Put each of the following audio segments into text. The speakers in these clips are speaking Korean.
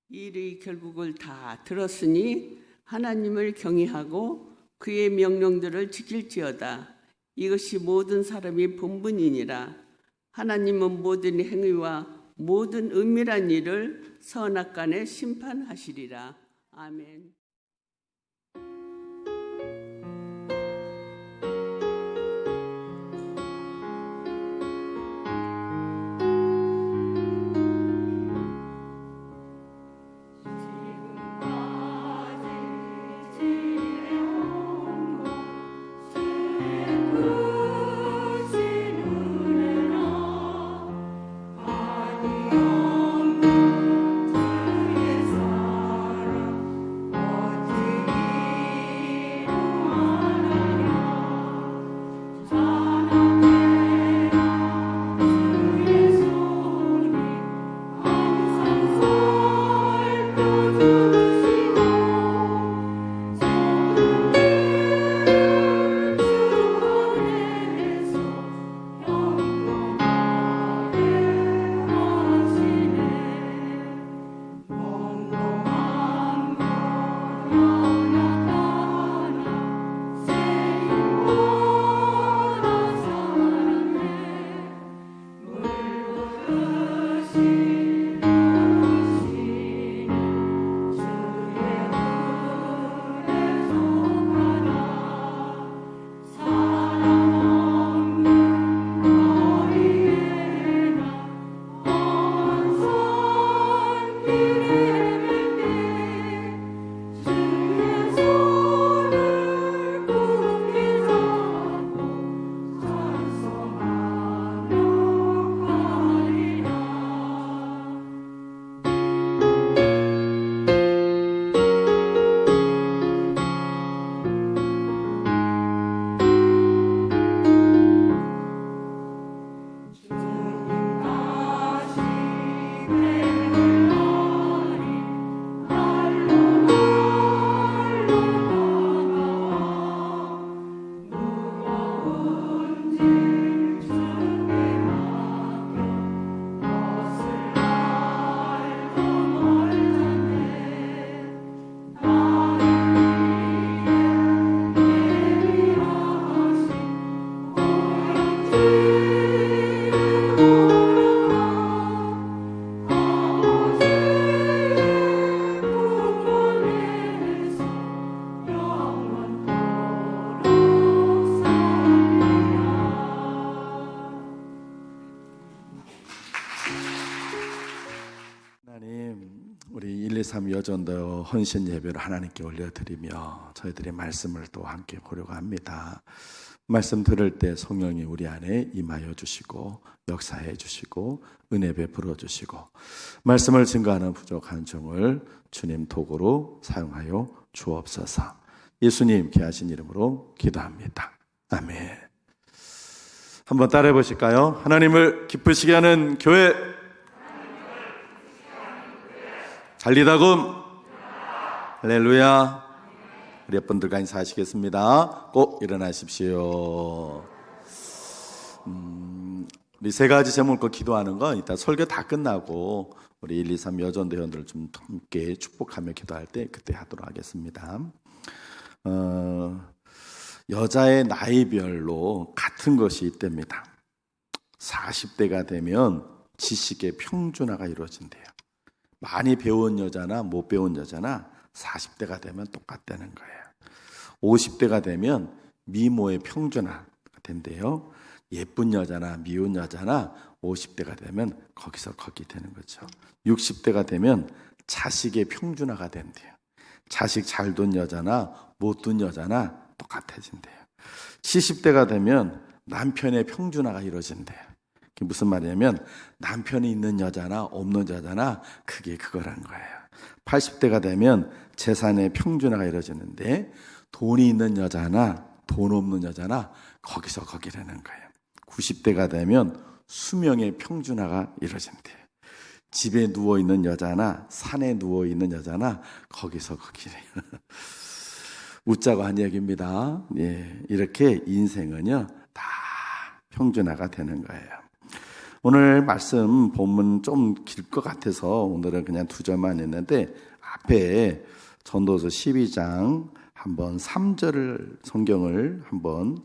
일의 결국을 다 들었으니 하나님을 경외하고 그의 명령들을 지킬지어다. 이것이 모든 사람이 본분이니라. 하나님은 모든 행위와 모든 은밀한 일을 선악간에 심판하시리라. 아멘. 하나님, 우리 123 여전도 헌신 예배를 하나님께 올려드리며 저희들의 말씀을 또 함께 보려고 합니다. 말씀 들을 때 성령이 우리 안에 임하여 주시고 역사해 주시고 은혜 베풀어 주시고 말씀을 증거하는 부족한 종을 주님 도구로 사용하여 주옵소서. 예수님 귀하신 이름으로 기도합니다. 아멘. 한번 따라해 보실까요? 하나님을 기쁘시게 하는 교회, 잘리다금, 할렐루야. 우리 여러분들과 인사하시겠습니다. 꼭 일어나십시오. 우리 세 가지 제목을 꼭 기도하는 건 이따 설교 다 끝나고 우리 123 여전대원들을 좀 함께 축복하며 기도할 때 그때 하도록 하겠습니다. 여자의 나이별로 같은 것이 있답니다. 40대가 되면 지식의 평준화가 이루어진대요. 많이 배운 여자나 못 배운 여자나 40대가 되면 똑같다는 거예요. 50대가 되면 미모의 평준화가 된대요. 예쁜 여자나 미운 여자나 50대가 되면 거기서 거기 되는 거죠. 60대가 되면 자식의 평준화가 된대요. 자식 잘 둔 여자나 못 둔 여자나 똑같아진대요. 70대가 되면 남편의 평준화가 이루어진대요. 그게 무슨 말이냐면 남편이 있는 여자나 없는 여자나 그게 그거란 거예요. 80대가 되면 재산의 평준화가 이루어지는데 돈이 있는 여자나 돈 없는 여자나 거기서 거기라는 거예요. 90대가 되면 수명의 평준화가 이루어진대요. 집에 누워있는 여자나 산에 누워있는 여자나 거기서 거기래요. 웃자고 한 얘기입니다. 예, 이렇게 인생은요 다 평준화가 되는 거예요. 오늘 말씀 본문 좀 길 것 같아서 오늘은 그냥 2절만 했는데 앞에 전도서 12장 한번 3절 성경을 한번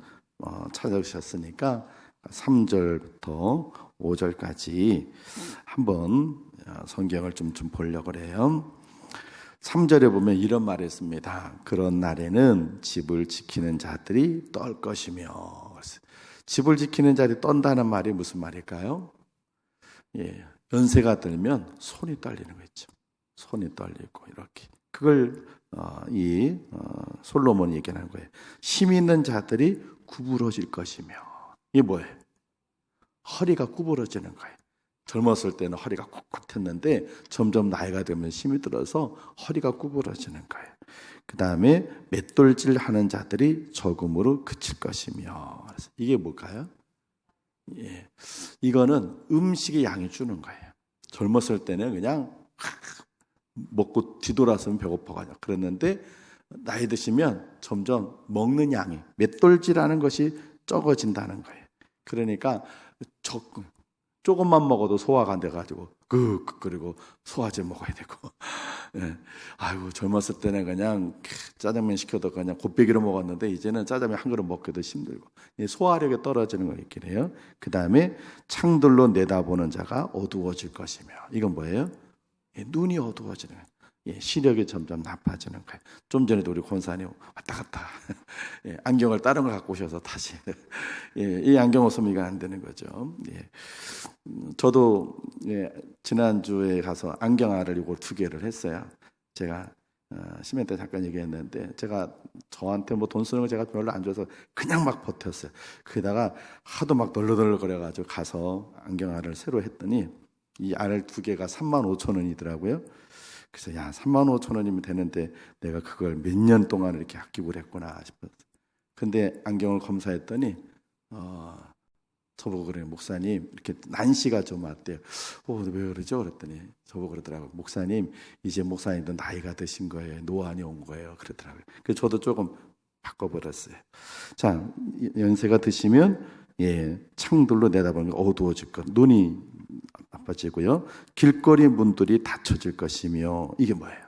찾아주셨으니까 3절부터 5절까지 한번 성경을 좀 보려고 해요. 3절에 보면 이런 말이 있습니다. 그런 날에는 집을 지키는 자들이 떨 것이며. 집을 지키는 자들이 떤다는 말이 무슨 말일까요? 연세가 들면 손이 떨리는 거 있죠. 손이 떨리고 이렇게. 그걸 솔로몬이 얘기하는 거예요. 힘 있는 자들이 구부러질 것이며. 이게 뭐예요? 허리가 구부러지는 거예요. 젊었을 때는 허리가 꼿꼿했는데 점점 나이가 들면 힘이 들어서 허리가 구부러지는 거예요. 그 다음에 맷돌질 하는 자들이 적음으로 그칠 것이며. 이게 뭘까요? 이거는 음식의 양이 주는 거예요. 젊었을 때는 그냥 먹고 뒤돌아서면 배고파가지고 그랬는데 나이 드시면 점점 먹는 양이 맷돌질하는 것이 적어진다는 거예요. 그러니까 조금만 먹어도 소화가 안 돼가지고 그리고 소화제 먹어야 되고. 아이고 젊었을 때는 그냥 짜장면 시켜도 그냥 곱빼기로 먹었는데 이제는 짜장면 한 그릇 먹기도 힘들고 소화력이 떨어지는 거 있긴 해요. 그 다음에 창들로 내다보는 자가 어두워질 것이며. 이건 뭐예요? 눈이 어두워지는 거예요. 시력이 점점 나빠지는 거예요. 좀 전에도 우리 권사님 왔다 갔다 안경을 다른 걸 갖고 오셔서 다시 이 안경 없으면 이거 안 되는 거죠. 저도 지난주에 가서 안경알을 이거 2개를 했어요. 제가 심해 때 잠깐 얘기했는데 제가 저한테 뭐 돈 쓰는 거 제가 별로 안 좋아서 그냥 막 버텼어요. 그러다가 하도 막 덜덜덜 거려가지고 가서 안경알을 새로 했더니 이 알 2개가 35,000원이더라고요. 그래서 35,000원이면 되는데 내가 그걸 몇 년 동안 이렇게 아끼고 그랬구나 싶었어요. 근데 안경을 검사했더니 저보고 그래요. 목사님 이렇게 난시가 좀 왔대요. 왜 그러죠? 그랬더니 저보고 그러더라고요. 목사님 이제 목사님도 나이가 드신 거예요. 노안이 온 거예요. 그러더라고요. 그래서 저도 조금 바꿔버렸어요. 자, 연세가 드시면 창들로 내다보면 어두워질 것. 눈이 나빠지고요. 길거리 문들이 닫혀질 것이며. 이게 뭐예요?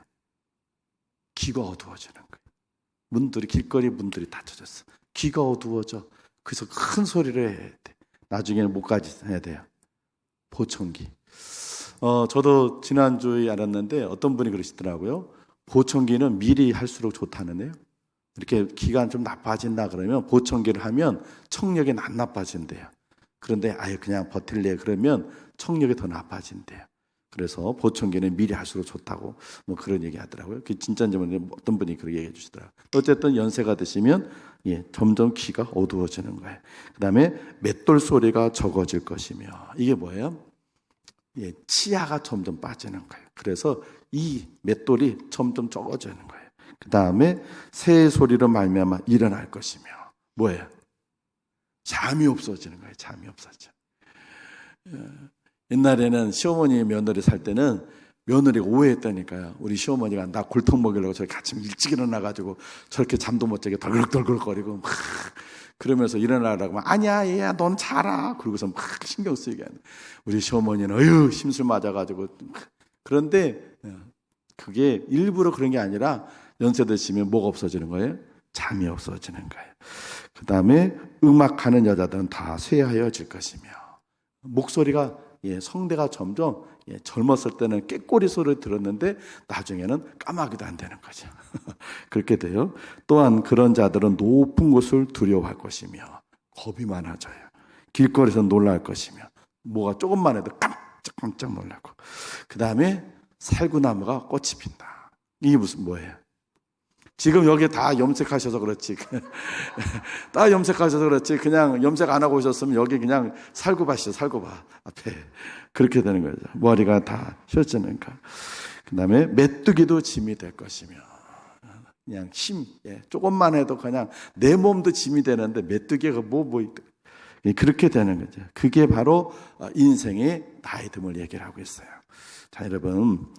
귀가 어두워지는 거예요. 길거리 문들이 닫혀졌어. 귀가 어두워져. 그래서 큰 소리를 해야 돼. 나중에는 목까지 해야 돼요. 보청기. 저도 지난주에 알았는데 어떤 분이 그러시더라고요. 보청기는 미리 할수록 좋다는데요. 이렇게 귀가 좀 나빠진다 그러면 보청기를 하면 청력이 안 나빠진대요. 그런데 아예 그냥 버틸래 그러면 청력이 더 나빠진대요. 그래서 보청기는 미리 할수록 좋다고 뭐 그런 얘기 하더라고요. 그 진짜인지 모르겠는데 어떤 분이 그렇게 얘기해 주시더라고요. 어쨌든 연세가 드시면 점점 귀가 어두워지는 거예요. 그 다음에 맷돌 소리가 적어질 것이며. 이게 뭐예요? 치아가 점점 빠지는 거예요. 그래서 이 맷돌이 점점 적어지는 거예요. 그 다음에 새 소리로 말미암아 일어날 것이며. 뭐예요? 잠이 없어지는 거예요. 잠이 없어져. 옛날에는 시어머니 며느리 살 때는 며느리가 오해했다니까요. 우리 시어머니가 나 골통 먹이려고 저렇게 아침 일찍 일어나가지고 저렇게 잠도 못 자게 덜글덜글거리고 막 그러면서 일어나라고 하면 아니야 얘야 넌 자라. 그러고서 막 신경 쓰이게 하는. 우리 시어머니는 힘술 맞아가지고 그런데 그게 일부러 그런 게 아니라 연세 드시면 뭐가 없어지는 거예요? 잠이 없어지는 거예요. 그 다음에 음악하는 여자들은 다 쇠하여질 것이며. 목소리가 성대가 점점 젊었을 때는 꾀꼬리 소리를 들었는데 나중에는 까마귀도 안 되는 거죠. 그렇게 돼요. 또한 그런 자들은 높은 곳을 두려워할 것이며 겁이 많아져요. 길거리에서 놀랄 것이며 뭐가 조금만 해도 깜짝깜짝 놀라고. 그 다음에 살구나무가 꽃이 핀다. 이게 뭐예요? 지금 여기 다 염색하셔서 그렇지. 다 염색하셔서 그렇지. 그냥 염색 안 하고 오셨으면 여기 그냥 살구밭이죠. 살구밭 앞에. 그렇게 되는 거죠. 머리가 다 휘어지니까. 그 다음에 메뚜기도 짐이 될 것이며. 그냥 조금만 해도 그냥 내 몸도 짐이 되는데 메뚜기가 그렇게 되는 거죠. 그게 바로 인생의 나이 듦을 얘기를 하고 있어요. 자, 여러분.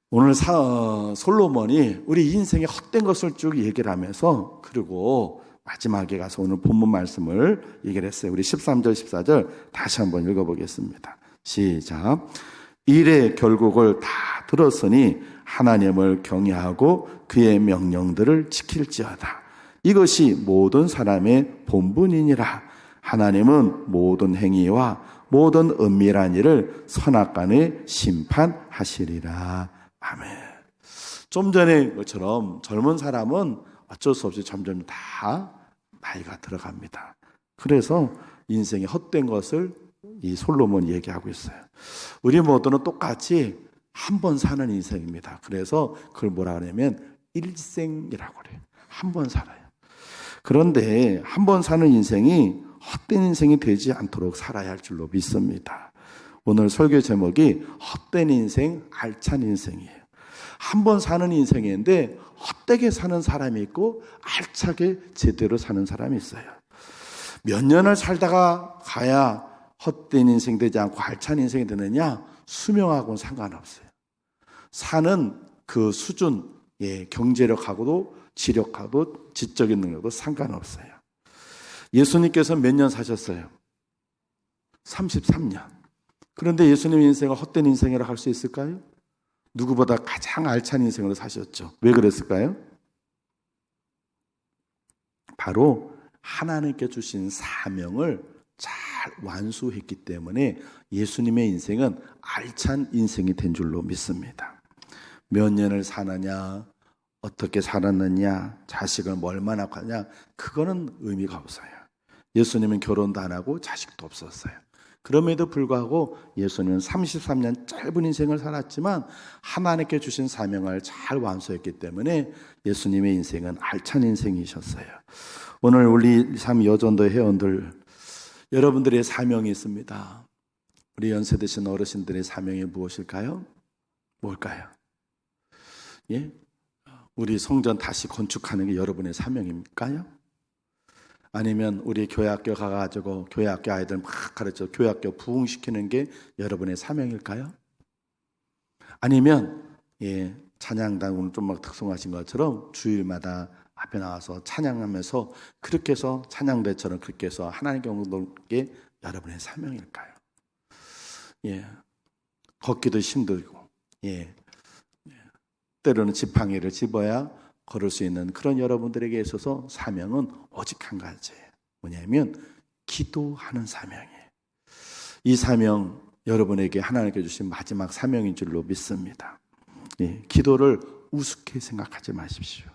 오늘 솔로몬이 우리 인생의 헛된 것을 쭉 얘기를 하면서 그리고 마지막에 가서 오늘 본문 말씀을 얘기를 했어요. 우리 13절, 14절 다시 한번 읽어보겠습니다. 시작. 일의 결국을 다 들었으니 하나님을 경외하고 그의 명령들을 지킬지어다. 이것이 모든 사람의 본분이니라. 하나님은 모든 행위와 모든 은밀한 일을 선악간에 심판하시리라. 아멘. 좀 전에 것처럼 젊은 사람은 어쩔 수 없이 점점 다 나이가 들어갑니다. 그래서 인생의 헛된 것을 이 솔로몬이 얘기하고 있어요. 우리 모두는 똑같이 한 번 사는 인생입니다. 그래서 그걸 뭐라 그러냐면 일생이라고 그래요. 한 번 살아요. 그런데 한 번 사는 인생이 헛된 인생이 되지 않도록 살아야 할 줄로 믿습니다. 오늘 설교 제목이 헛된 인생, 알찬 인생이에요. 한 번 사는 인생인데 헛되게 사는 사람이 있고 알차게 제대로 사는 사람이 있어요. 몇 년을 살다가 가야 헛된 인생 되지 않고 알찬 인생이 되느냐? 수명하고는 상관없어요. 사는 그 수준, 경제력하고도 지력하고도 지적인 능력도 상관없어요. 예수님께서 몇 년 사셨어요? 33년. 그런데 예수님 인생을 헛된 인생이라고 할 수 있을까요? 누구보다 가장 알찬 인생으로 사셨죠. 왜 그랬을까요? 바로 하나님께 주신 사명을 잘 완수했기 때문에 예수님의 인생은 알찬 인생이 된 줄로 믿습니다. 몇 년을 사느냐, 어떻게 살았느냐, 자식을 얼마나 가냐, 그거는 의미가 없어요. 예수님은 결혼도 안 하고 자식도 없었어요. 그럼에도 불구하고 예수님은 33년 짧은 인생을 살았지만 하나님께 주신 사명을 잘 완수했기 때문에 예수님의 인생은 알찬 인생이셨어요. 오늘 우리 참 여전도 회원들, 여러분들의 사명이 있습니다. 우리 연세 드신 어르신들의 사명이 무엇일까요? 뭘까요? 예? 우리 성전 다시 건축하는 게 여러분의 사명입니까요? 아니면 우리 교회학교 가가지고 교회학교 아이들 막 가르쳐 교회학교 부흥시키는 게 여러분의 사명일까요? 아니면 찬양단 오늘 좀 막 특성하신 것처럼 주일마다 앞에 나와서 찬양하면서 그렇게 해서 찬양대처럼 그렇게 해서 하나님께 오는 게 여러분의 사명일까요? 걷기도 힘들고 때로는 지팡이를 집어야 걸을 수 있는 그런 여러분들에게 있어서 사명은 오직 한 가지예요. 뭐냐면 기도하는 사명이에요. 이 사명 여러분에게 하나님께 주신 마지막 사명인 줄로 믿습니다. 기도를 우습게 생각하지 마십시오.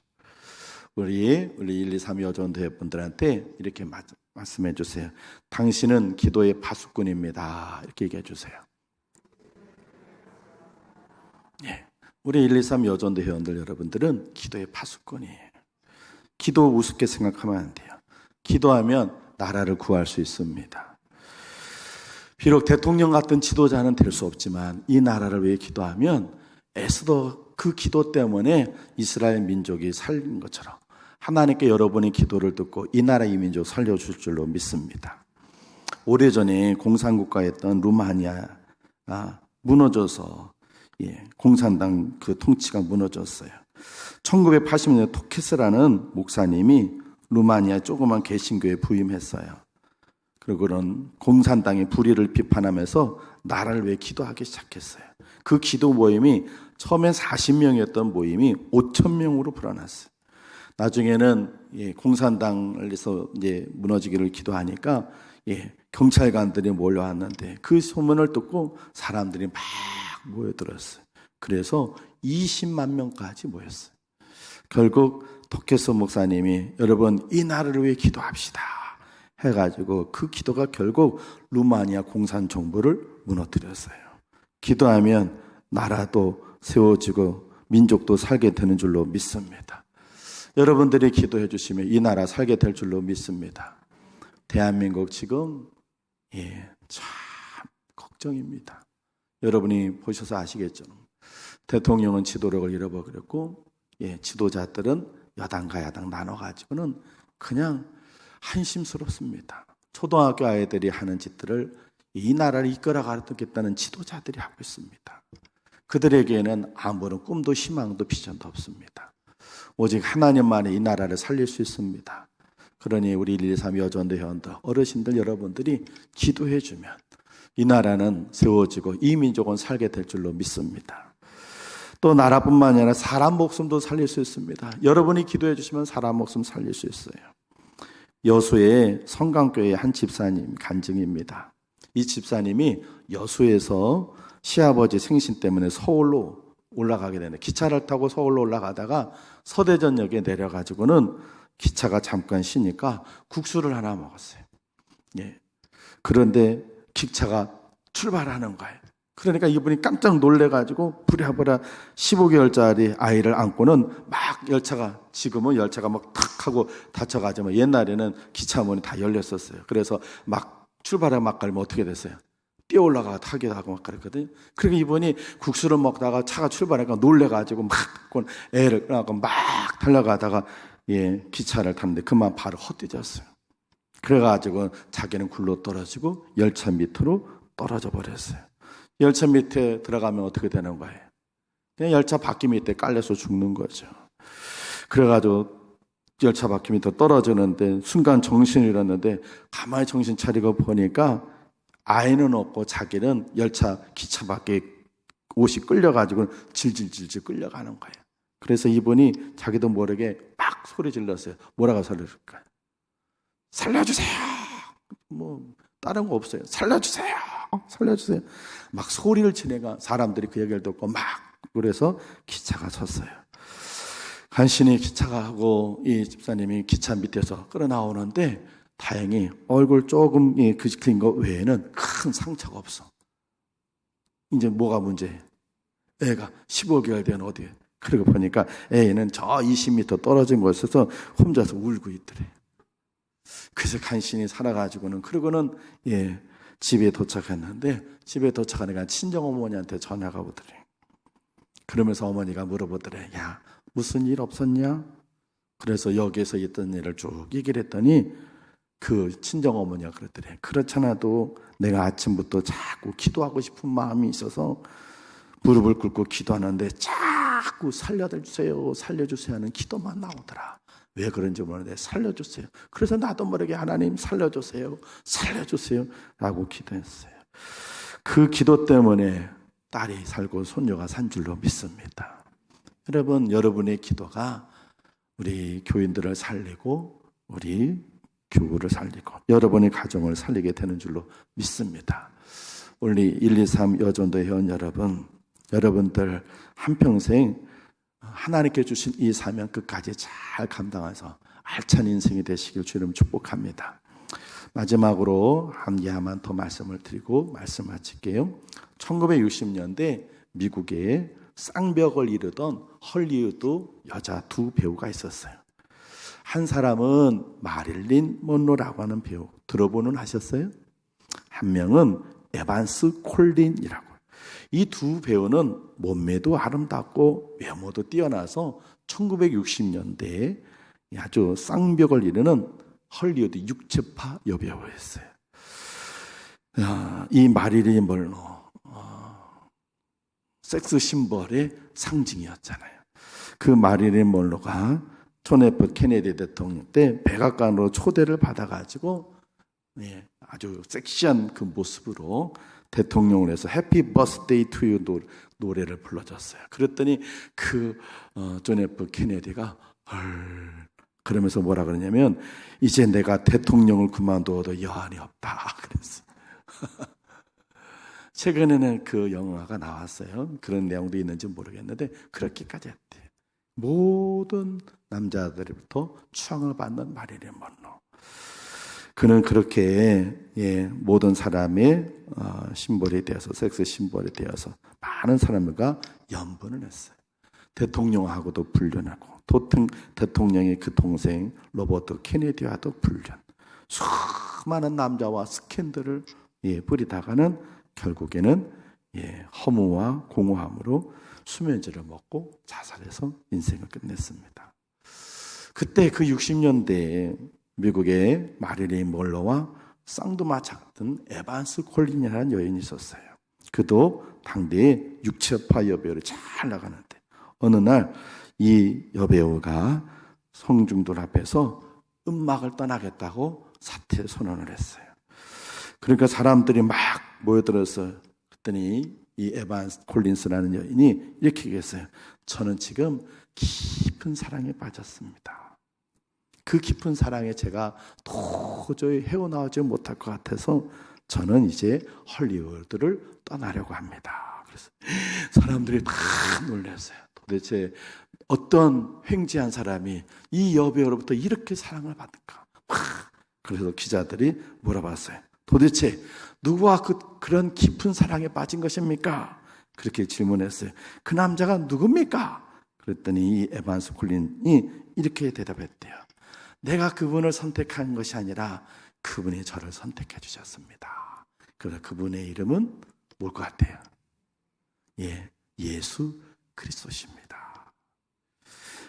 우리 1, 2, 3 여전대 분들한테 이렇게 말씀해 주세요. 당신은 기도의 파수꾼입니다. 이렇게 얘기해 주세요. 우리 1, 2, 3 여전대 회원들 여러분들은 기도의 파수꾼이에요. 기도 우습게 생각하면 안 돼요. 기도하면 나라를 구할 수 있습니다. 비록 대통령 같은 지도자는 될 수 없지만 이 나라를 위해 기도하면 에스더 그 기도 때문에 이스라엘 민족이 살린 것처럼 하나님께 여러분의 기도를 듣고 이 나라 이 민족 살려줄 줄로 믿습니다. 오래전에 공산국가였던 루마니아가 무너져서 공산당 그 통치가 무너졌어요. 1980년에 토케스라는 목사님이 루마니아 조그만 개신교에 부임했어요. 그리고 그런 공산당의 불의를 비판하면서 나라를 위해 기도하기 시작했어요. 그 기도 모임이 처음엔 40명이었던 모임이 5,000명으로 불어났어요. 나중에는 공산당에서 무너지기를 기도하니까 경찰관들이 몰려왔는데 그 소문을 듣고 사람들이 막 모여들었어요. 그래서 20만 명까지 모였어요. 결국 토케스 목사님이 여러분 이 나라를 위해 기도합시다 해가지고 그 기도가 결국 루마니아 공산정부를 무너뜨렸어요. 기도하면 나라도 세워지고 민족도 살게 되는 줄로 믿습니다. 여러분들이 기도해 주시면 이 나라 살게 될 줄로 믿습니다. 대한민국 지금 참 걱정입니다. 여러분이 보셔서 아시겠죠. 대통령은 지도력을 잃어버렸고 지도자들은 여당과 야당 나눠가지고는 그냥 한심스럽습니다. 초등학교 아이들이 하는 짓들을 이 나라를 이끌어가겠다는 지도자들이 하고 있습니다. 그들에게는 아무런 꿈도 희망도 비전도 없습니다. 오직 하나님만이 이 나라를 살릴 수 있습니다. 그러니 우리 123 여전도 회원들, 어르신들 여러분들이 기도해 주면 이 나라는 세워지고 이 민족은 살게 될 줄로 믿습니다. 또 나라뿐만 아니라 사람 목숨도 살릴 수 있습니다. 여러분이 기도해 주시면 사람 목숨 살릴 수 있어요. 여수의 성강교회 한 집사님 간증입니다. 이 집사님이 여수에서 시아버지 생신 때문에 서울로 올라가게 되는데 기차를 타고 서울로 올라가다가 서대전역에 내려가지고는 기차가 잠깐 쉬니까 국수를 하나 먹었어요. 예. 그런데 기차가 출발하는 거예요. 그러니까 이분이 깜짝 놀래가지고 부랴부랴 15개월짜리 아이를 안고는 막 열차가, 지금은 열차가 막 탁 하고 닫혀가지고 옛날에는 기차 문이 다 열렸었어요. 그래서 막 출발하고 막 가면 어떻게 됐어요? 뛰어 올라가 타기도 하고 막 그랬거든요. 그러니까 이분이 국수를 먹다가 차가 출발하니까 놀래가지고 막 애를 낳고 막 달려가다가 예, 기차를 탔는데 그만 바로 헛디뎠어요. 그래가지고 자기는 굴러 떨어지고 열차 밑으로 떨어져 버렸어요. 열차 밑에 들어가면 어떻게 되는 거예요? 그냥 열차 바퀴 밑에 깔려서 죽는 거죠. 그래가지고 열차 바퀴 밑에 떨어지는데 순간 정신을 잃었는데 가만히 정신 차리고 보니까 아이는 없고 자기는 열차 기차 밖에 옷이 끌려가지고 질질질질 끌려가는 거예요. 그래서 이분이 자기도 모르게 막 소리 질렀어요. 뭐라고 살려줄까요? 살려주세요. 뭐 다른 거 없어요. 살려주세요. 살려주세요. 막 소리를 지내가 사람들이 그 얘기를 듣고 막 그래서 기차가 섰어요. 간신히 기차가 하고 이 집사님이 기차 밑에서 끌어 나오는데 다행히 얼굴 조금 그진 거 외에는 큰 상처가 없어. 이제 뭐가 문제예요? 애가 15개월 된 어디에? 그러고 보니까 애는 저 20m 떨어진 곳에서 혼자서 울고 있더래. 그래서 간신히 살아가지고는 그러고는 예 집에 도착했는데 집에 도착하니까 친정 어머니한테 전화가 오더래. 그러면서 어머니가 물어보더래. 야 무슨 일 없었냐? 그래서 여기에서 있던 일을 쭉 얘기를 했더니 그 친정 어머니가 그랬더래. 그렇잖아도 내가 아침부터 자꾸 기도하고 싶은 마음이 있어서 무릎을 꿇고 기도하는데 자꾸 살려주세요, 살려주세요 하는 기도만 나오더라. 왜 그런지 모르는데 살려주세요. 그래서 나도 모르게 하나님 살려주세요, 살려주세요 라고 기도했어요. 그 기도 때문에 딸이 살고 손녀가 산 줄로 믿습니다. 여러분, 여러분의 기도가 우리 교인들을 살리고 우리 교구를 살리고 여러분의 가정을 살리게 되는 줄로 믿습니다. 우리 123 여전도 회원 여러분, 여러분들 한평생 하나님께 주신 이 사명 끝까지 잘 감당해서 알찬 인생이 되시길 주님 축복합니다. 마지막으로 한 개만 더 말씀을 드리고 말씀 마칠게요. 1960년대 미국에 쌍벽을 이루던 헐리우드 여자 두 배우가 있었어요. 한 사람은 마릴린 먼로라고 하는 배우, 들어보는 하셨어요? 한 명은 에반스 콜린이라고. 이 두 배우는 몸매도 아름답고 외모도 뛰어나서 1960년대에 아주 쌍벽을 이루는 헐리우드 육체파 여배우였어요. 이 마릴린 먼로 섹스 심벌의 상징이었잖아요. 그 마릴린 먼로가 존 F 케네디 대통령 때 백악관으로 초대를 받아가지고 아주 섹시한 그 모습으로 대통령을 해서 해피 버스데이 투 유 노래를 불러줬어요. 그랬더니 존 F 케네디가 그러면서 뭐라 그러냐면 이제 내가 대통령을 그만둬도 여한이 없다 그랬어요. 최근에는 그 영화가 나왔어요. 그런 내용도 있는지 모르겠는데 그렇게까지 했대요. 모든 남자들부터 추앙을 받는 마릴린 먼로. 그는 그렇게 모든 사람의 심벌이 되어서 섹스 심벌이 되어서 많은 사람들과 연분을 했어요. 대통령하고도 불륜하고 대통령의 그 동생 로버트 케네디와도 불륜. 수많은 남자와 스캔들을 뿌리다가는 결국에는 허무와 공허함으로 수면제를 먹고 자살해서 인생을 끝냈습니다. 그때 그 60년대에 미국의 마릴린 먼로와 쌍두마차 같은 에반스 콜린이라는 여인이 있었어요. 그도 당대의 육체파 여배우를 잘 나가는데 어느 날 이 여배우가 성중들 앞에서 음악을 떠나겠다고 사퇴 선언을 했어요. 그러니까 사람들이 막 모여들어서 그랬더니 이 에반스 콜린스라는 여인이 이렇게 얘기했어요. 저는 지금 깊은 사랑에 빠졌습니다. 그 깊은 사랑에 제가 도저히 헤어나오지 못할 것 같아서 저는 이제 헐리우드를 떠나려고 합니다. 그래서 사람들이 다 놀랐어요. 도대체 어떤 횡재한 사람이 이 여배우로부터 이렇게 사랑을 받을까? 그래서 기자들이 물어봤어요. 도대체 누구와 그런 깊은 사랑에 빠진 것입니까? 그렇게 질문했어요. 그 남자가 누굽니까? 그랬더니 이 에반스 콜린이 이렇게 대답했대요. 내가 그분을 선택한 것이 아니라 그분이 저를 선택해 주셨습니다. 그래서 그분의 이름은 뭘 것 같아요? 예수 그리스도십니다.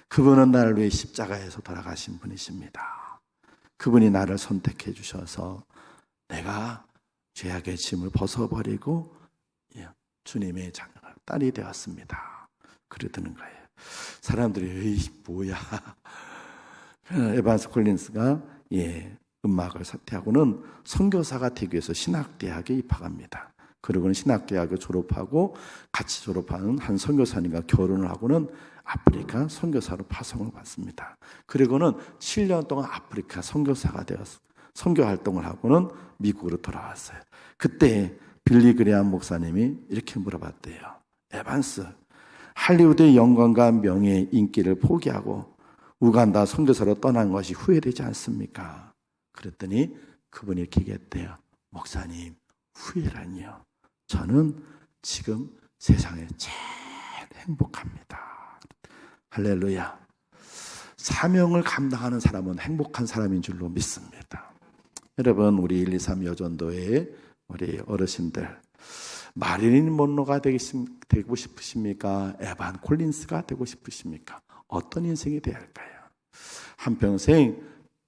그분은 나를 위해 십자가에서 돌아가신 분이십니다. 그분이 나를 선택해 주셔서 내가 죄악의 짐을 벗어버리고 주님의 딸이 되었습니다. 그러더는 거예요. 사람들이 에이 뭐야. 에반스 콜린스가 음악을 사퇴하고는 선교사가 되기 위해서 신학대학에 입학합니다. 그리고는 신학대학을 졸업하고 같이 졸업하는 한 선교사님과 결혼을 하고는 아프리카 선교사로 파송을 받습니다. 그리고는 7년 동안 아프리카 선교사가 되어서 선교 활동을 하고는 미국으로 돌아왔어요. 그때 빌리 그레함 목사님이 이렇게 물어봤대요. 에반스, 할리우드의 영광과 명예, 인기를 포기하고 우간다 선교사로 떠난 것이 후회되지 않습니까? 그랬더니 그분이 이렇게 얘기했대요. 목사님, 후회라니요. 저는 지금 세상에 제일 행복합니다. 할렐루야. 사명을 감당하는 사람은 행복한 사람인 줄로 믿습니다. 여러분, 우리 123 여전도의 우리 어르신들, 마릴린 먼로가 되고 싶으십니까? 에반 콜린스가 되고 싶으십니까? 어떤 인생이 되어야 할까요? 한평생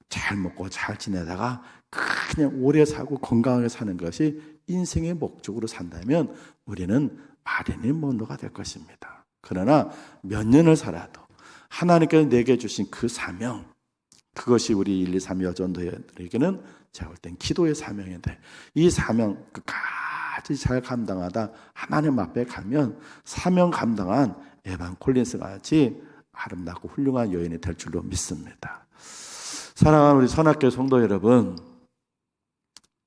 잘 먹고 잘 지내다가 그냥 오래 살고 건강하게 사는 것이 인생의 목적으로 산다면 우리는 마릴린 먼로가 될 것입니다. 그러나 몇 년을 살아도 하나님께서 내게 주신 그 사명, 그것이 우리 123 여전도에게는 제가 볼 땐 기도의 사명인데, 이 사명 끝까지 잘 감당하다 하나님 앞에 가면 사명 감당한 에반 콜린스 같이 아름답고 훌륭한 여인이 될 줄로 믿습니다. 사랑하는 우리 선악교 성도 여러분,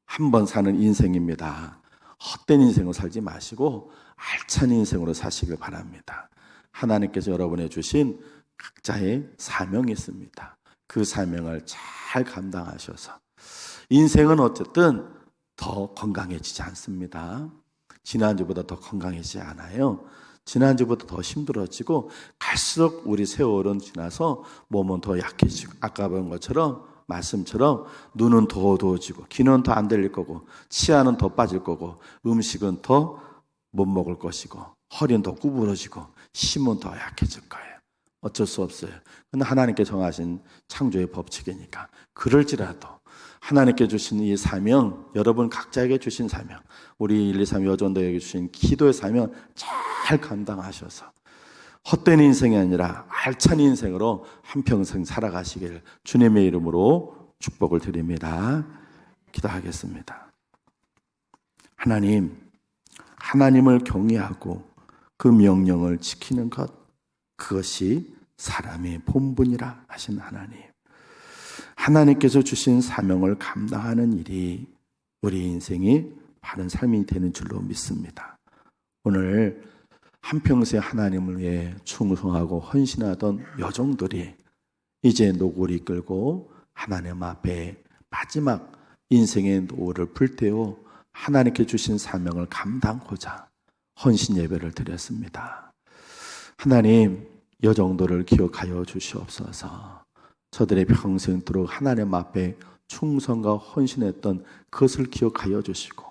한 번 사는 인생입니다. 헛된 인생을 살지 마시고 알찬 인생으로 사시길 바랍니다. 하나님께서 여러분에 주신 각자의 사명이 있습니다. 그 사명을 잘 감당하셔서 인생은 어쨌든 더 건강해지지 않습니다. 지난주보다 더 건강해지지 않아요. 지난주보다 더 힘들어지고 갈수록 우리 세월은 지나서 몸은 더 약해지고 아까 본 것처럼 말씀처럼 눈은 더 어두워지고 귀는 더 안 들릴 거고 치아는 더 빠질 거고 음식은 더 못 먹을 것이고 허리는 더 구부러지고 힘은 더 약해질 거예요. 어쩔 수 없어요. 그런데 하나님께 정하신 창조의 법칙이니까. 그럴지라도 하나님께 주신 이 사명, 여러분 각자에게 주신 사명, 우리 123 여전도에게 주신 기도의 사명 잘 감당하셔서 헛된 인생이 아니라 알찬 인생으로 한평생 살아가시길 주님의 이름으로 축복을 드립니다. 기도하겠습니다. 하나님을 경외하고 그 명령을 지키는 것, 그것이 사람의 본분이라 하신 하나님. 하나님께서 주신 사명을 감당하는 일이 우리 인생이 바른 삶이 되는 줄로 믿습니다. 오늘 한평생 하나님을 위해 충성하고 헌신하던 여종들이 이제 노고를 끌고 하나님 앞에 마지막 인생의 노를 불태워 하나님께 주신 사명을 감당하고자 헌신 예배를 드렸습니다. 하나님, 여종들을 기억하여 주시옵소서. 저들의 평생도록 하나님 앞에 충성과 헌신했던 그것을 기억하여 주시고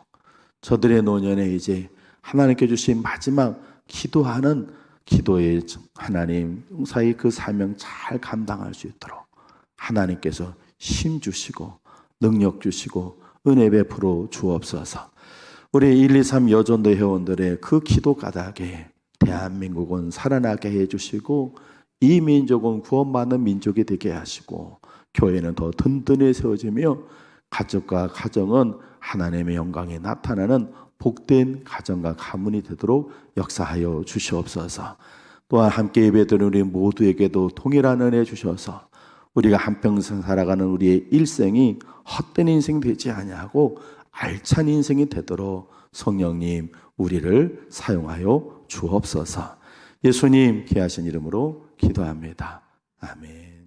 저들의 노년에 이제 하나님께 주신 마지막 기도하는 기도의 하나님 용사의 그 사명 잘 감당할 수 있도록 하나님께서 힘 주시고 능력 주시고 은혜 베풀어 주옵소서. 우리 123 여전도 회원들의 그 기도 가닥에 대한민국은 살아나게 해주시고 이 민족은 구원받는 민족이 되게 하시고 교회는 더 든든히 세워지며 가족과 가정은 하나님의 영광이 나타나는 복된 가정과 가문이 되도록 역사하여 주시옵소서. 또한 함께 예배드리는 우리 모두에게도 동일한 은혜 주셔서 우리가 한평생 살아가는 우리의 일생이 헛된 인생 되지 아니하고 알찬 인생이 되도록 성령님 우리를 사용하여 주옵소서. 예수님 귀하신 이름으로 기도합니다. 아멘.